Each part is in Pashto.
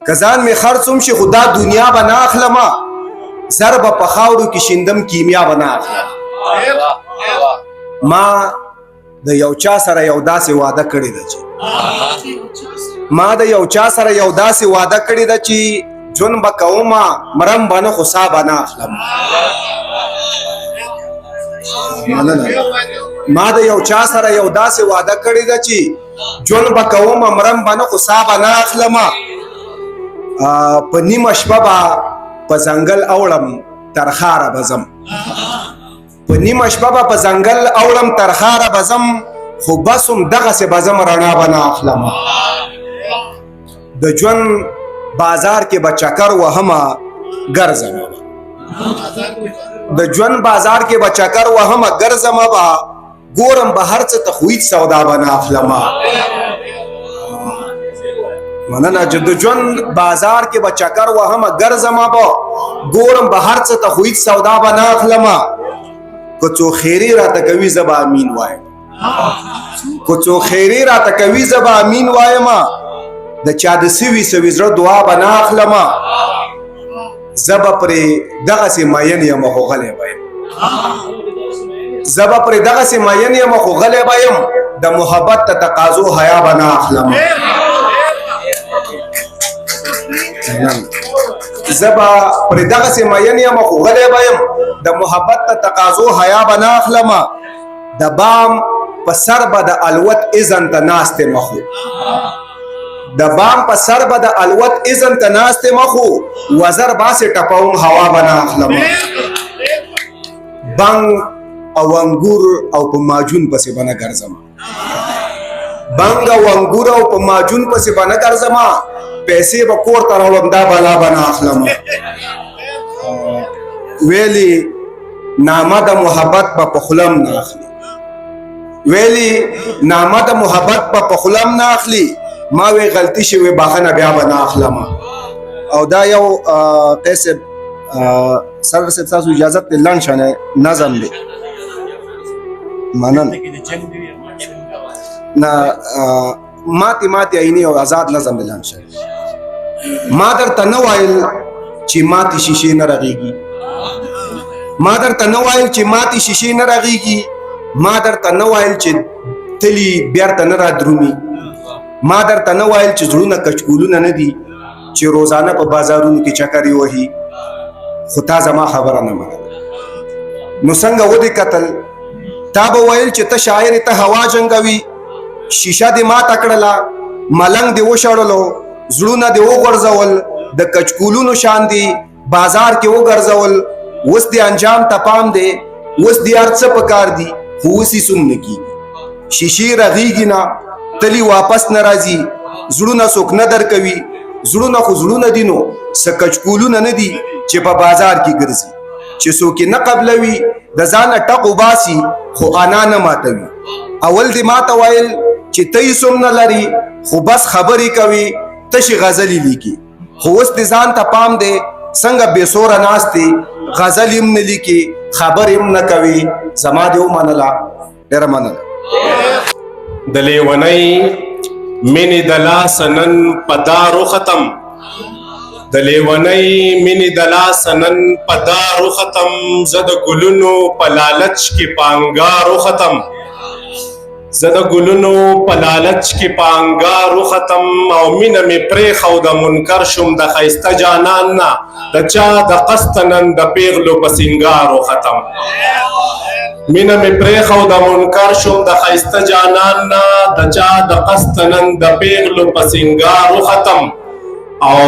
کزان می خرڅوم شي خدا دنیا بنا اخلما ضرب په خاورو کې شیندم کیمیا بنا اخلم. ما د یو چا سره یو داسې وعده کړې ده چې جون به کومه مرم بنه خو سا بنا اخلم. ما د یو چا سره یو داسې وعده کړې ده چې جون به کومه مرم بنه خو سا بنا اخلم. په نیمه شپه به په ځنګل اوړم تر ښاره به ځم، په نیمه شپه به په ځنګل اوړم تر ښاره به ځم، خو بس هم دغسې به ځم رڼا به نه اخلم. د ژوند بازار کې به چکر وهمه ګرځمه به، د ژوند بازار کې به چکر وهمه ګرځمه به، ګورم به هر څه ته خو هیڅ سودا به نه اخلمه. مننه چې د ژوند بازار کې به چکر وهمه ګرځمه به، ګورم به هر څه ته خو هیڅ سودا به نه اخلمه. که څو خیرې راته کوي زه به امین وایم، که څو خیرې راته کوي زه به امین وایم. د چا د سوي زړه دعا به نه اخلمه، زه به پرې دغسې مین یم خو غلی به یم، زه به پرې دغسې مین یم خو غلی به یم، د محبت ته تقاضو حیا به نه اخلمه. زه به پرې دغسې مین یم خو غلی به یم، د محبت ته تقاضو حیا به نه اخلمه. د بام په سر به د الوت اذن ته ناست یم خو، د بام په سر به د الوت اذن ته ناست یم خو، وزر باسې ټپوم هوا به نه اخلمه. بنګ او انګور او په ماجون پسې به نه ګرځمه، بنګ او انګور او په ماجون پسې به نه ګرځمه، پیسې به کور ته راوړم دا بلا به نه اخلمه. ویلي نامه د محبت به په خولم نه اخلي، ویلي نامه د محبت به په خولم نه اخلي، ما وی غلطي شوې بخښنه بیا به نه اخلمه. او دا یو قیس سر صاحب تاسو اجازت دی لنډ شانې نظم دی. مننه نه ماتې عیني او آزاد نظم دی لنډ شانې. ما درته نه وایل چې ماتې شیشې نه رغېږي، ما درته نه وایل چې ماتې شیشې نه رغېږي، ما درته نه وایل چې تلي بیرته نه رادرومي، ما درته نه وایل چې زړونه کچکولونه نه دي چې روزانه په بازارونو کې چکرې وهي، خو تا زما خبره نه منله. نو څنګه ودې کتل؟ تا به ویل چې ته شاعر ته هوا جنګوي، شیشه دې ماته کړله، ملنګ دې وشړلو، زړونه دې وغورځول، د کچکولونو شان دې بازار کې وګرځول، اوس دې انجام ته پام دی، اوس دې هر څه په کار دي، خو اوس یې سم نه کېږي. شیشې رغېږي نه، تلی واپس نه راځي، زړونه څوک نه درکوي، زړونه خو زړونه دي نو څه کچکولونه نه دي چې په بازار کې ګرځي، چې څوک یې نه قبلوي د ځانه ټق وباسي خو انا نه ماتوي. اول دې ماته ویل چې ته یې څوم نه لري، خو بس خبرې کوي، تشې غزلې لیکي، خو اوس دې ځان ته پام دی، څنګه بې سوره ناست دی، غزل هم نه لیکي، خبرې هم نه کوي. زما دې ومنله، ډېره مننه. د لیونۍ مینې د لاسه نن په دارو ختم، د لیونۍ مینې د لاسه نن په دارو ختم، زه د ګلونو په لالچ کې په انګارو ختم، زه د ګلونو په لالچ کې په انګارو ختم. او مینه مې پرېښوده منکر شوم د ښایسته جانان نه، د چا د قصد نن د پیغلو په سینګارو ختم، مینه مې پرېښوده منکر شوم د ښایسته جانان نه، د چا د قصد نن د پیغلو په سینګارو ختم. او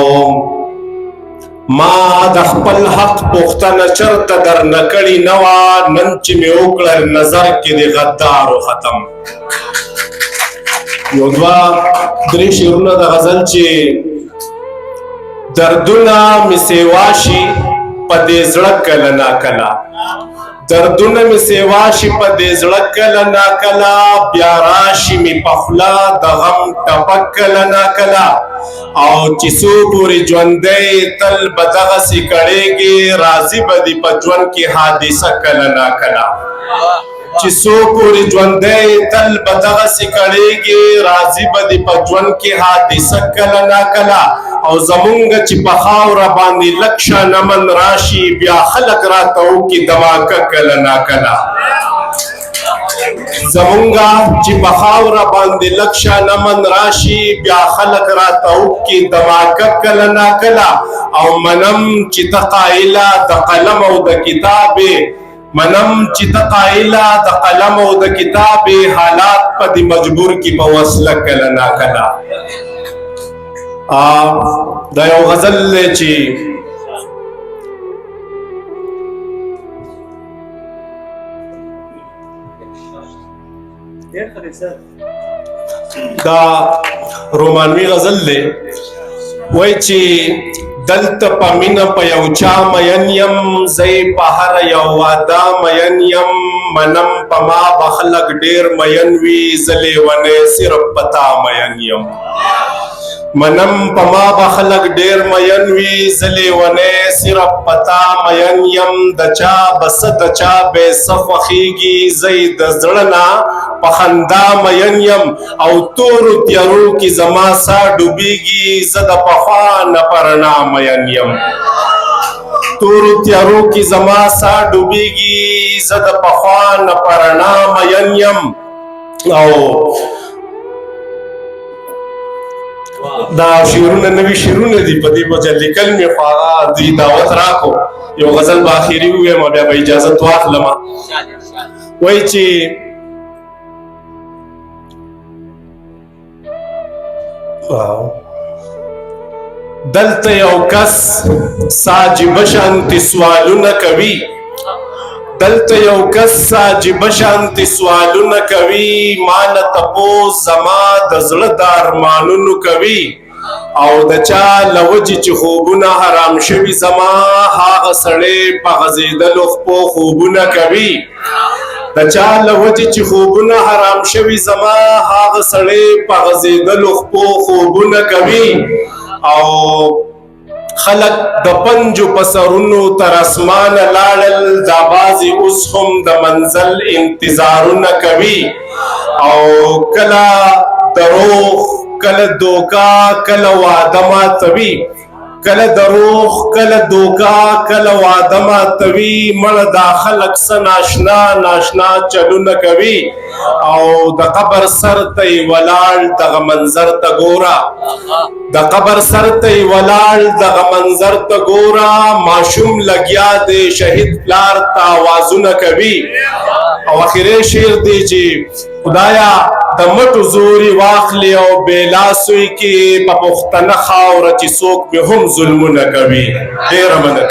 ما د خپل حق پوښتنه چرته درنه کړې نه وه، نن چې مې وکړه نظر کې د غدارو ختم. یو دوه درې شعرونه د غزل چې دردونه مې سیوا شي په دې زړه کله ناکله، دردونه مې سیوا شي په دې زړه کله ناکله، بیا راشي مې په خوله د غم ټپک کله ناکله، او چې څو پورې ژوندی تل به دغسې کړېږي، راضي به دي په ژوند کې حادثه کله ناکله. چې څو پورې ژوندی تل به دغسې کړېږي راځي به دې په ژوند کې حادثه کله ناکله او زمونږ چې په خاوره باندې لږ شان امن راشي بیا خلک راته وکړي دماکه کله ناکله زمونږه چې په خاوره باندې لږ شان امن راشي بیا خلک راته وکړي دماکه کله ناکله او منم چې ته قایله د قلم او د کتابې منم چې ته قایله د قلم او د کتابې حالات په دې مجبور کې په وصله کله ناکله دا یو غزل دی چې دا رومانوي غزل دی وای چې دلته په مینه په یو چا مین یم زه په هر یو واده مین یم منم په ما به خلک ډېر مین وي زه لیونی صرف په تا مین یم منم په ما به خلک ډېر مین وي زه لیونی صرف په تا مین یم د چا به څه د چا به څه خوښېږي زه یې د زړه نه په خندا مین یم او تورو تیارو کې زما ساه ډوبېږي زه د پخوا نه په رڼا مین یم تورو تیارو کې زما ساه ډوبېږي زه د پخوا نه په رڼا مین یم او دا شعرونه نوي شعرونه دي په دې وجه لیکل مې خو هغه دوی دعوت راکړو یو غزل به اخري ووایم بیا به اجازت واخلم وایي چې دلته یو کس ساجبه شانتې سوالونه کوي دلته یو کس ساجبه شانتې سوالونه کوي ما نه تپوس زما د زړه د ارمانونو کوي او د چا له وجې چې خوبونه حرام شوي زما هغه سړی په غځېدلو خپو خوبونه کوي د چا له وجې چې خوبونه حرام شوي زما هغه سړی په غځېدلو خپو خوبونه کوي او خلق د پنجو په سرونو تر اسمانه لاړل دا بازي اوس هم د منزل انتظارونه کوي او کله دروغ کله دوکا کله واده ماتوي کله دروغ کله دوکا کله واده ماتوي مړه دا خلک څه ناشنا ناشنا چلونه کوي او د قبر سر ته یې ولاړ دغه منظر ته ګوره د قبر سر ته یې ولاړ دغه منظر ته ګوره ماشوم لګیا دی شهید پلار ته آوازونه کوي او اخري شعر دی چې خدایا د مټو زوري واخلي او بېلاسوی کې په پښتنه خاوره چې څوک مې هم ظلمونه کوي ډېره مننه